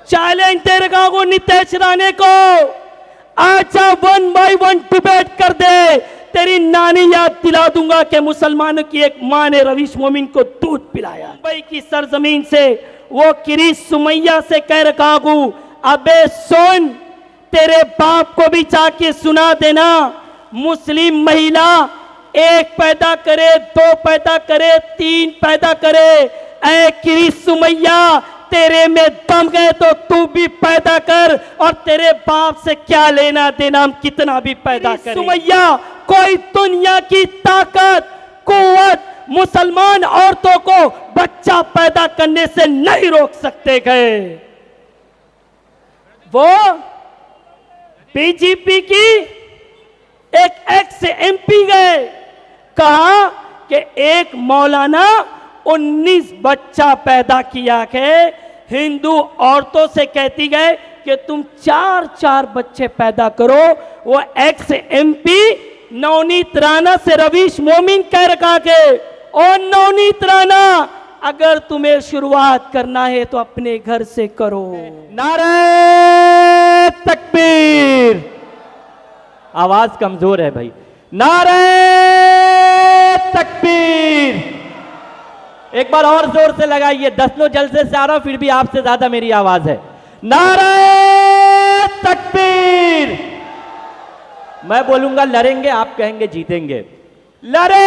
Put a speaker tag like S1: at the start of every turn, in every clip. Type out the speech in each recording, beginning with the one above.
S1: Challenge दे रखा हूं नितेश राणे को, आजा 1 by 1 डिबेट कर दे। तेरी नानी याद दिला दूंगा कि मुसलमानों की एक मां ने रवीश मोमिन को दूध पिलाया। मुंबई की सरजमीन से वो किरीश सुमैया से कह रखा हूं, अबे सुन, तेरे बाप को भी जाके सुना देना, मुस्लिम महिला 1 पैदा करे, 2 पैदा करे, 3 पैदा करे। ऐ किरीश सुमैया, तेरे में दम गए तो तू भी पैदा कर, और तेरे बाप से क्या लेना देना, हम कितना भी पैदा करें। सुमैया, कोई दुनिया की ताकत कुव्वत मुसलमान औरतों को बच्चा पैदा करने से नहीं रोक सकते गए। वो बीजेपी की एक एक्स एमपी गए, कहा कि एक मौलाना 19 बच्चा पैदा किया है, हिंदू औरतों से कहती गए कि तुम 4-4 बच्चे पैदा करो। वो एक्स एमपी नवनीत राणा से रवीश मोमिन कह रखा के, और नवनीत राणा, अगर तुम्हें शुरुआत करना है तो अपने घर से करो।
S2: नारे तकबीर। आवाज कमजोर है भाई। नारे तकबीर। एक बार और जोर से लगाइए। 10 लोग जलसे से आ रहा हूं, फिर भी आपसे ज्यादा मेरी आवाज है। नारे तकबीर। मैं बोलूंगा लड़ेंगे, आप कहेंगे जीतेंगे। लड़ेंगे,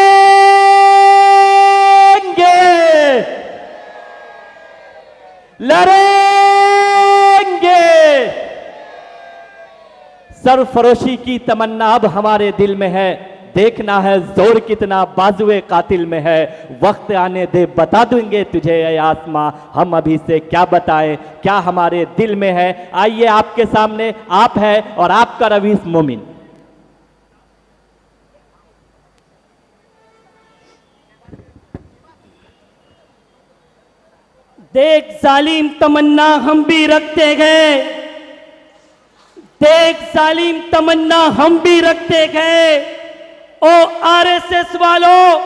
S2: लड़ेंगे। सरफरोशी की तमन्ना अब हमारे दिल में है, देखना है जोर कितना बाजुए कातिल में है। वक्त आने दे बता देंगे तुझे ये आसमां, हम अभी से क्या बताएं क्या हमारे दिल में है। आइए आपके सामने आप है और आपका रवीश मोमिन।
S1: देख जालिम तमन्ना हम भी रखते हैं, देख जालिम तमन्ना हम भी रखते हैं। ओ आरएसएस वालों,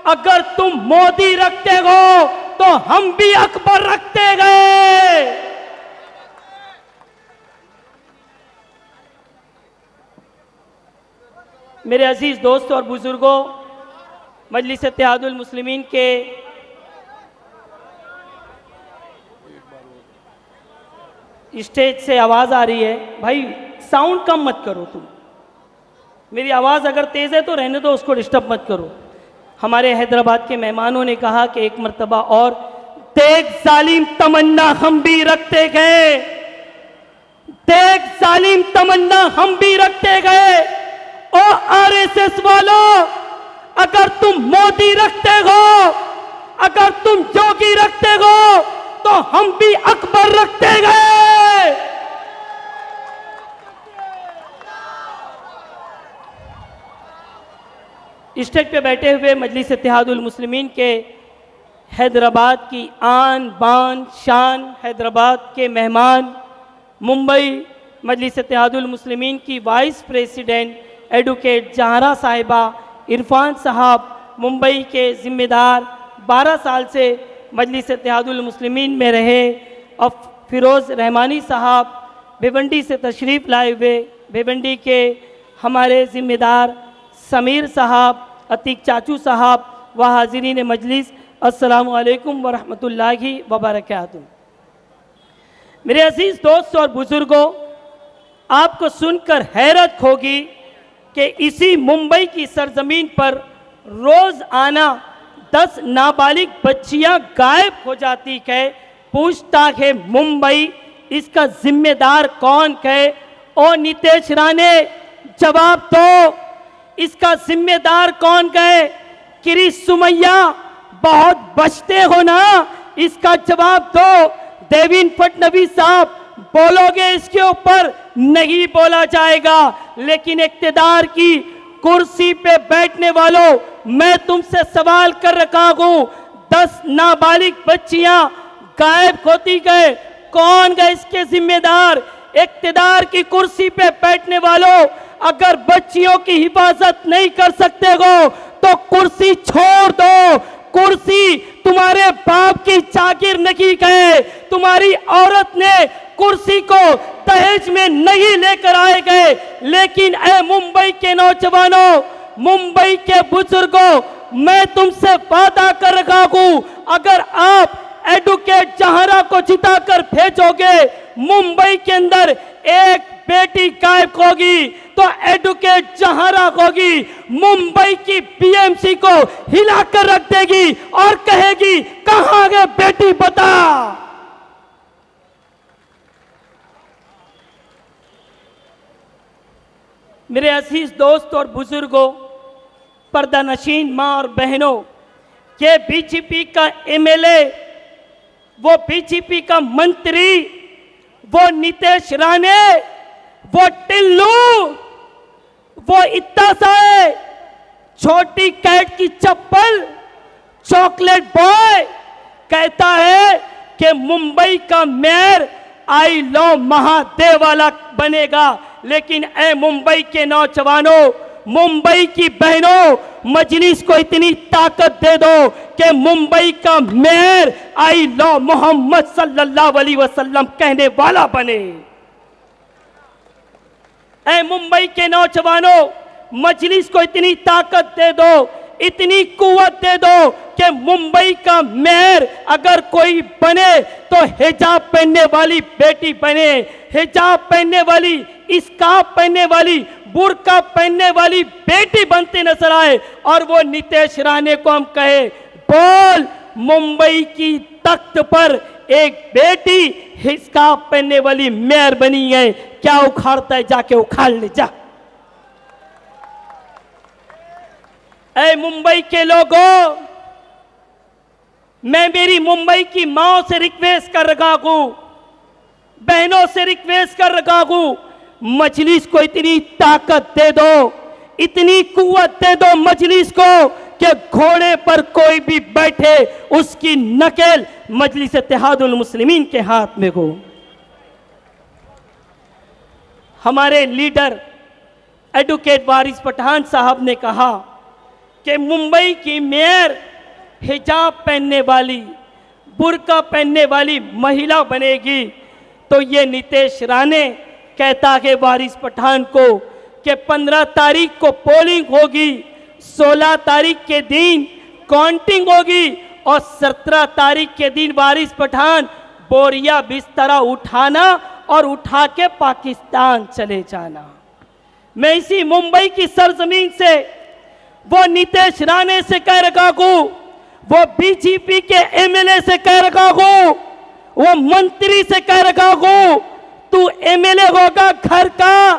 S1: अगर तुम मोदी रखते हो तो हम भी अकबर रखते गए। मेरे अजीज दोस्तों और बुजुर्गों, मजलिस इत्तेहादुल मुस्लिमीन के स्टेज से आवाज आ रही है। भाई साउंड कम मत करो तुम, मेरी आवाज अगर तेज है तो रहने दो, उसको डिस्टर्ब मत करो। हमारे हैदराबाद के मेहमानों ने कहा कि एक मर्तबा और, देख जालिम तमन्ना हम भी रखते गए, देख जालिम तमन्ना हम भी रखते गए। ओ आरएसएस वालों, अगर तुम मोदी रखते हो, अगर तुम जोगी रखते हो तो हम भी अकबर रखते गए। स्टेज पे बैठे हुए मजलिस इत्तेहादुल मुस्लिमीन के हैदराबाद की आन बान शान, हैदराबाद के मेहमान, मुंबई मजलिस इत्तेहादुल मुस्लिमीन की वाइस प्रेसिडेंट एडवोकेट जहारा साहिबा, इरफान साहब, मुंबई के जिम्मेदार 12 साल से मजलिस इत्तेहादुल मुस्लिमीन में रहे, और फिरोज़ रहमानी साहब भिवंडी से तशरीफ़ लाए हुए, भिवंडी के हमारे ज़िम्मेदार समीर साहब, अतीक चाचू साहब व हाज़रीन मजलिस, अस्सलामु अलैकुम व रहमतुल्लाहि व बरकातुहू। मेरे अजीज़ दोस्त और बुज़ुर्गों, आपको सुनकर हैरत होगी कि इसी मुंबई की सरजमीन पर रोज़ आना 10 नाबालिग बच्चियां गायब हो जाती है। पूछता है मुंबई, इसका जिम्मेदार कौन है? ओ नितेश राणे, जवाब दो, इसका जिम्मेदार कौन है? किरीश सुमैया, बहुत बचते हो ना, इसका जवाब दो। देवेंद्र फडणवीस साहब, बोलोगे इसके ऊपर? नहीं बोला जाएगा। लेकिन इक्तदार की कुर्सी पे बैठने वालों, मैं तुमसे सवाल कर रखा हूं, 10 नाबालिग बच्चियां गायब होती गए, कौन गए इसके जिम्मेदार? इक्तदार की कुर्सी पे बैठने वालों, अगर बच्चियों की हिफाजत नहीं कर सकते हो तो कुर्सी छोड़ दो। कुर्सी तुम्हारे बाप की जागीर नहीं है, तुम्हारी औरत ने कुर्सी को दहेज में नहीं लेकर आए गए। लेकिन ए मुंबई के नौजवानों, मुंबई के बुजुर्गों, मैं तुमसे वादा कर रहा हूं, अगर आप एडवोकेट जहारा को जिताकर भेजोगे, मुंबई के अंदर एक बेटी गायब होगी तो एडवोकेट जहारा होगी मुंबई की बीएमसी को हिलाकर रख देगी और कहेगी कहां गए बेटी बता। मेरे अजीज दोस्त और बुजुर्गों, पर्दा नशीन मां और बहनों, के बीजेपी का एमएलए, वो बीजेपी का मंत्री, वो नीतीश राणे, वो टिल्लू, वो इतना सा है, छोटी कैट की चप्पल, चॉकलेट बॉय कहता है कि मुंबई का मेयर आई लव महादेव वाला बनेगा। लेकिन ए मुंबई के नौजवानों, मुंबई की बहनों, मजलिस को इतनी ताकत दे दो कि मुंबई का मेयर आई लव मोहम्मद सल्लल्लाहु अलैहि वसल्लम कहने वाला बने। ऐ मुंबई के नौजवानों, मजलिस को इतनी ताकत दे दो, इतनी कुव्वत दे दो कि मुंबई का मेयर अगर कोई बने तो हिजाब पहनने वाली बेटी बने, हिजाब पहनने वाली, स्कार्फ पहनने वाली, बुर्का पहनने वाली बेटी बनते नजर आए। और वो नीतीश राणे को हम कहे, बोल मुंबई की तख्त पर एक बेटी स्कार्फ पहनने वाली मेयर बनी है, क्या उखाड़ता है? जाके उखाड़ ले जा। ऐ मुंबई के लोगों, मैं मेरी मुंबई की माओ से रिक्वेस्ट कर रहा हूं, बहनों से रिक्वेस्ट कर रहा हूं, मजलिस को इतनी ताकत दे दो, इतनी कुव्वत दे दो मजलिस को कि घोड़े पर कोई भी बैठे उसकी नकेल मजलिस इत्तेहादुल मुस्लिमीन के हाथ में हो। हमारे लीडर एडवोकेट वारिस पठान साहब ने कहा कि मुंबई की मेयर हिजाब पहनने वाली, बुर्का पहनने वाली महिला बनेगी। तो ये नीतीश राणे कहता है वारिस पठान को कि 15 तारीख को पोलिंग होगी, 16 तारीख के दिन काउंटिंग होगी और 17 तारीख के दिन वारिस पठान बोरिया बिस्तरा उठाना और उठा के पाकिस्तान चले जाना। मैं इसी मुंबई की सरजमीन से वो नीतीश राणे से कह रहा हूं, वो बीजेपी के एमएलए से कह रहा हूं, वो मंत्री से कह रहा हूं, तू एमएलए होगा घर का,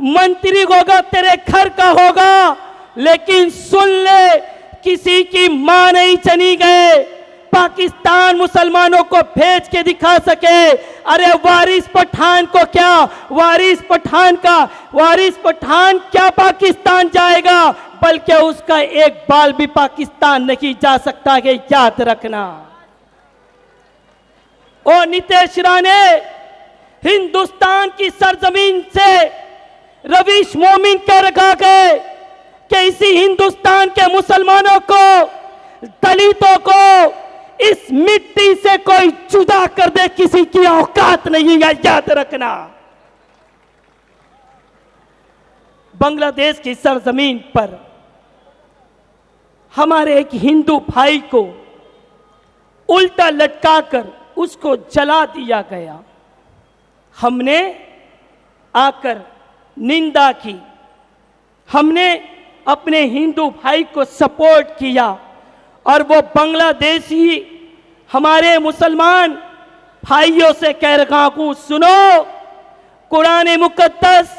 S1: मंत्री होगा तेरे घर का होगा, लेकिन सुन ले, किसी की मां नहीं चनी गए, पाकिस्तान मुसलमानों को भेज के दिखा सके। अरे वारिस पठान को क्या, वारिस पठान क्या पाकिस्तान जाएगा, बल्कि उसका एक बाल भी पाकिस्तान नहीं जा सकता है, याद रखना। ओ नीतीश राणे, हिंदुस्तान की सरजमीन से रवीश मोमिन कह रखा है कि इसी हिंदुस्तान के मुसलमानों को, दलितों को इस मिट्टी से कोई जुदा कर दे, किसी की औकात नहीं है, याद रखना। बांग्लादेश की सरजमीन पर हमारे एक हिंदू भाई को उल्टा लटकाकर उसको जला दिया गया। हमने आकर निंदा की, हमने अपने हिंदू भाई को सपोर्ट किया और वो बांग्लादेशी हमारे मुसलमान भाइयों से कह रहा हूं, सुनो, कुरान मुकद्दस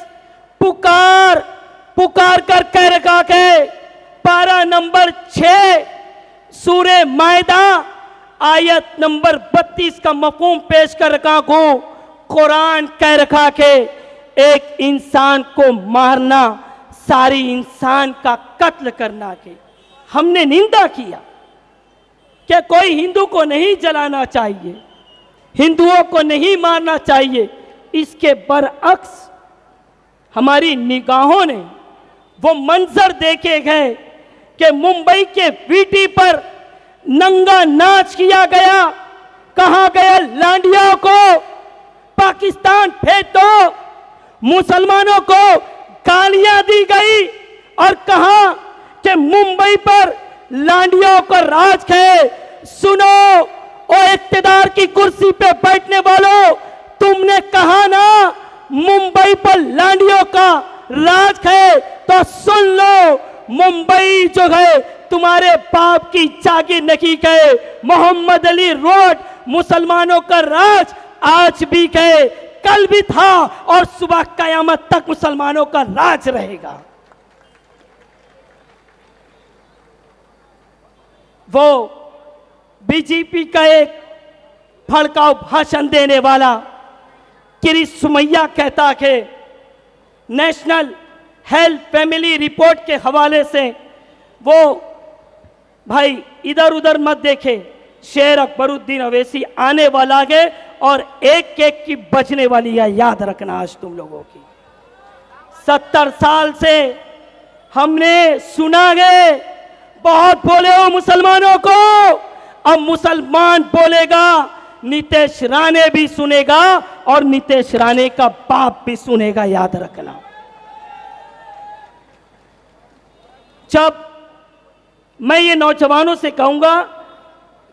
S1: पुकार कर कह रखा है, पारा नंबर 6 सूरे मायदा आयत नंबर 32 का मफहूम पेश कर रखा हूं। कुरान कह रखा है एक इंसान को मारना सारी इंसान का कत्ल करना के। हमने निंदा किया कि कोई हिंदू को नहीं जलाना चाहिए, हिंदुओं को नहीं मारना चाहिए। इसके बरअक्स हमारी निगाहों ने वो मंजर देखे गए कि मुंबई के वीटी पर नंगा नाच किया गया। कहा गया लांडिया को भेज दो। मुसलमानों को गालियां दी गई और कहा कि मुंबई पर लांडियों का राज है। सुनो ओ इख्तिदार की कुर्सी पे बैठने वालों, तुमने कहा ना मुंबई पर लांडियों का राज है, तो सुन लो, मुंबई जो है तुम्हारे बाप की जागीर नहीं गए। मोहम्मद अली रोड मुसलमानों का राज आज भी गए, कल भी था और सुबह कयामत तक मुसलमानों का राज रहेगा। वो बीजेपी का एक भड़काऊ भाषण देने वाला किरीश सुमैया कहता कि नेशनल हेल्थ फैमिली रिपोर्ट के हवाले से वो भाई इधर उधर मत देखे, शेर अकबरुद्दीन अवैसी आने वाला है और एक एक की बचने वाली है, याद रखना आज तुम लोगों की। 70 साल से हमने सुना है, बहुत बोले हो मुसलमानों को, अब मुसलमान बोलेगा, नीतीश राणे भी सुनेगा और नीतीश राणे का बाप भी सुनेगा, याद रखना। जब मैं ये नौजवानों से कहूंगा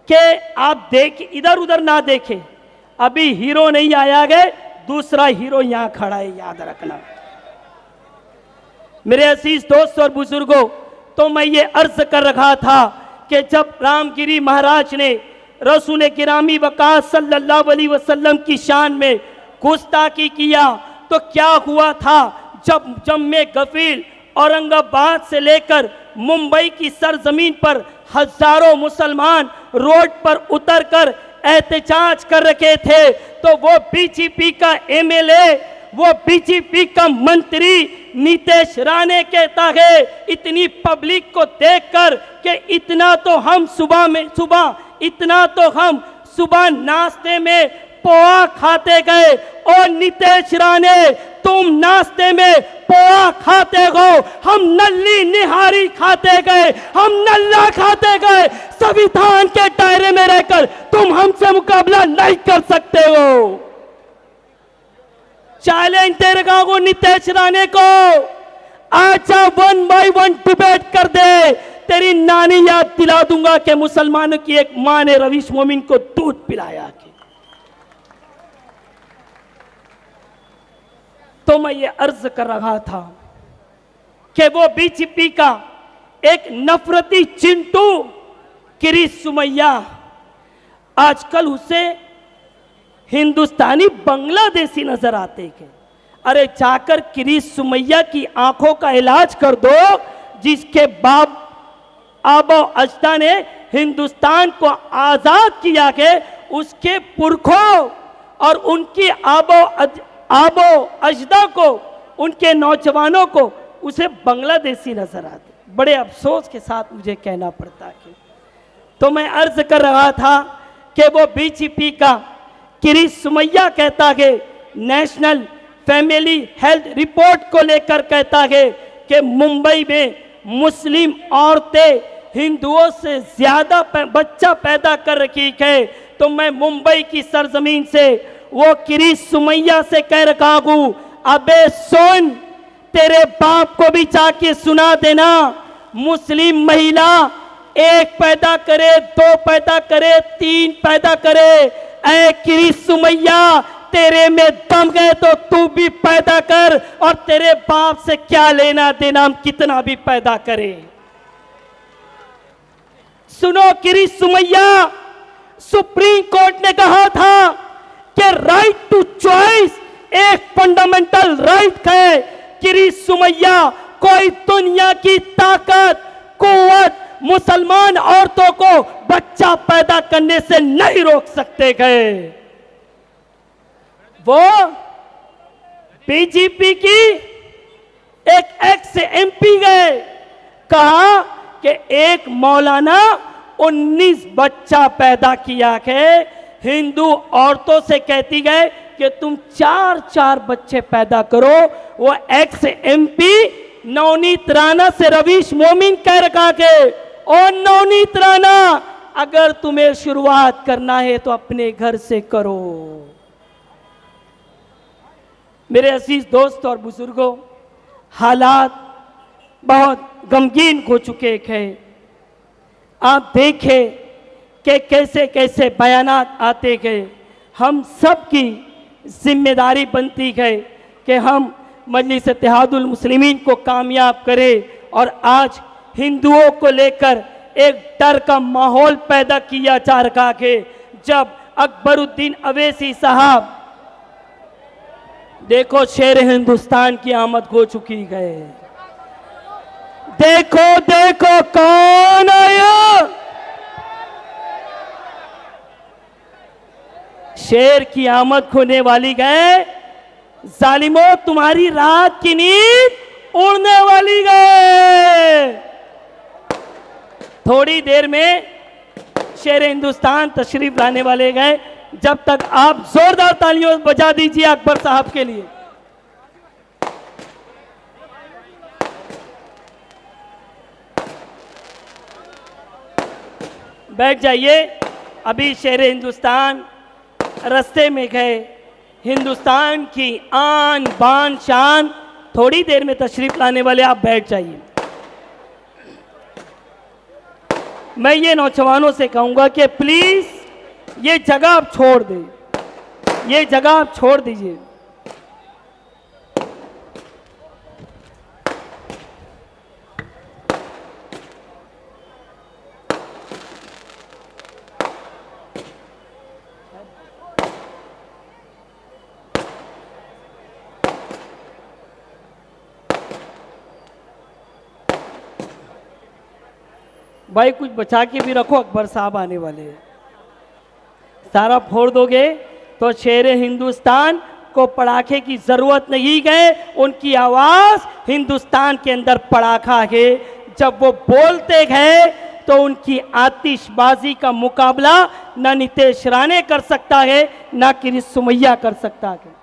S1: कि आप इधर उधर ना देखें, अभी हीरो नहीं आया गए, दूसरा हीरो यहां खड़ा है, याद रखना। मेरे अजीज दोस्त और बुजुर्गों, तो मैं ये अर्ज कर रहा था कि जब रामगिरी महाराज ने रसूल गिरामी वक़ास सल्लल्लाहु अलैहि वसल्लम की शान में गुस्ताखी किया तो क्या हुआ था। जब जम्मे गफील औरंगाबाद से लेकर मुंबई की सरजमीन पर हजारों मुसलमान रोड पर उतरकर एहतजाज कर रखे थे, तो वो बीजेपी का एमएलए, वो बीजेपी का मंत्री नीतीश राणे कहता है इतनी पब्लिक को देखकर कि इतना तो हम सुबह नाश्ते में पोहा खाते गए। और नीतीश राणे, तुम नाश्ते में पोहा खाते हो, हम नल्ली निहारी खाते गए, हम नल्ला खाते गए। संविधान के दायरे में रहकर तुम हमसे मुकाबला नहीं कर सकते हो। चैलेंज दे रहा हूं नीतीश राणे को, आजा 1 by 1 डिबेट कर दे। तेरी नानी याद दिला दूंगा कि मुसलमानों की एक मां ने रवीश मोमिन को दूध पिलाया। तो मैं ये अर्ज कर रहा था कि वो बीजेपी का एक नफरती चिंटू किरीश सुमैया, आजकल उसे हिंदुस्तानी बांग्लादेशी नजर आते हैं। अरे जाकर किरीश सुमैया की आंखों का इलाज कर दो, जिसके बाप आबो अजदा ने हिंदुस्तान को आजाद किया के उसके पुरखों और उनकी आबो अजदा को, उनके नौजवानों को उसे बांग्लादेशी नजर आते। बड़े अफसोस के साथ मुझे कहना पड़ता है। तो मैं अर्ज कर रहा था कि वो बीजेपी का किरीश सुमैया कहता है नेशनल फैमिली हेल्थ रिपोर्ट को लेकर कहता है कि मुंबई में मुस्लिम औरतें हिंदुओं से ज्यादा बच्चा पैदा कर रही है। तो मैं मुंबई की सरजमीन से वो किरीश सुमैया से कह रहा हूं, अबे सुन, तेरे बाप को भी जाके सुना देना। मुस्लिम महिला 1 पैदा करे, 2 पैदा करे, 3 पैदा करे, ऐ किरीश सुमैया, तेरे में दम गए तो तू भी पैदा कर, और तेरे बाप से क्या लेना देना हम कितना भी पैदा करें। सुनो किरीश सुमैया, सुप्रीम कोर्ट ने कहा था कि राइट टू चॉइस एक फंडामेंटल राइट है। किरीश सुमैया, कोई दुनिया की ताकत कुव्वत मुसलमान औरतों को बच्चा पैदा करने से नहीं रोक सकते गए। वो बीजेपी की एक एक्स एमपी गए, कहा कि एक मौलाना 19 बच्चा पैदा किया है। हिंदू औरतों से कहती गए कि तुम 4-4 बच्चे पैदा करो। वो एक्स एमपी नवनीत राणा से रवीश मोमिन कह रखा के, और नवनीत राणा, अगर तुम्हें शुरुआत करना है तो अपने घर से करो। मेरे अजीज दोस्त और बुजुर्गों, हालात बहुत गमगीन हो चुके हैं। आप देखें कि कैसे कैसे बयानात आते गए। हम सब की जिम्मेदारी बनती है कि हम मजलिस इत्तेहादुल मुस्लिमीन को कामयाब करें और आज हिंदुओं को लेकर एक डर का माहौल पैदा किया जा रखा है। जब अकबरुद्दीन अवैसी साहब, देखो शेर हिंदुस्तान की आमद हो चुकी है। देखो देखो कौन आया, शेर की आमद होने वाली है। जालिमों, तुम्हारी रात की नींद उड़ने वाली है। थोड़ी देर में शेर हिंदुस्तान तशरीफ लाने वाले गए। जब तक आप जोरदार तालियों बजा दीजिए अकबर साहब के लिए। बैठ जाइए। अभी शेर हिंदुस्तान रास्ते में गए। हिंदुस्तान की आन बान शान थोड़ी देर में तशरीफ लाने वाले, आप बैठ जाइए। मैं ये नौजवानों से कहूंगा कि प्लीज ये जगह आप छोड़ दें, ये जगह आप छोड़ दीजिए। भाई कुछ बचा के भी रखो, अकबर साहब आने वाले हैं। सारा फोड़ दोगे तो शेर हिंदुस्तान को पड़ाखे की जरूरत नहीं है। उनकी आवाज हिंदुस्तान के अंदर पड़ाखा है। जब वो बोलते हैं तो उनकी आतिशबाजी का मुकाबला ना नितेश राणे कर सकता है, ना किरिस सुमैया कर सकता है।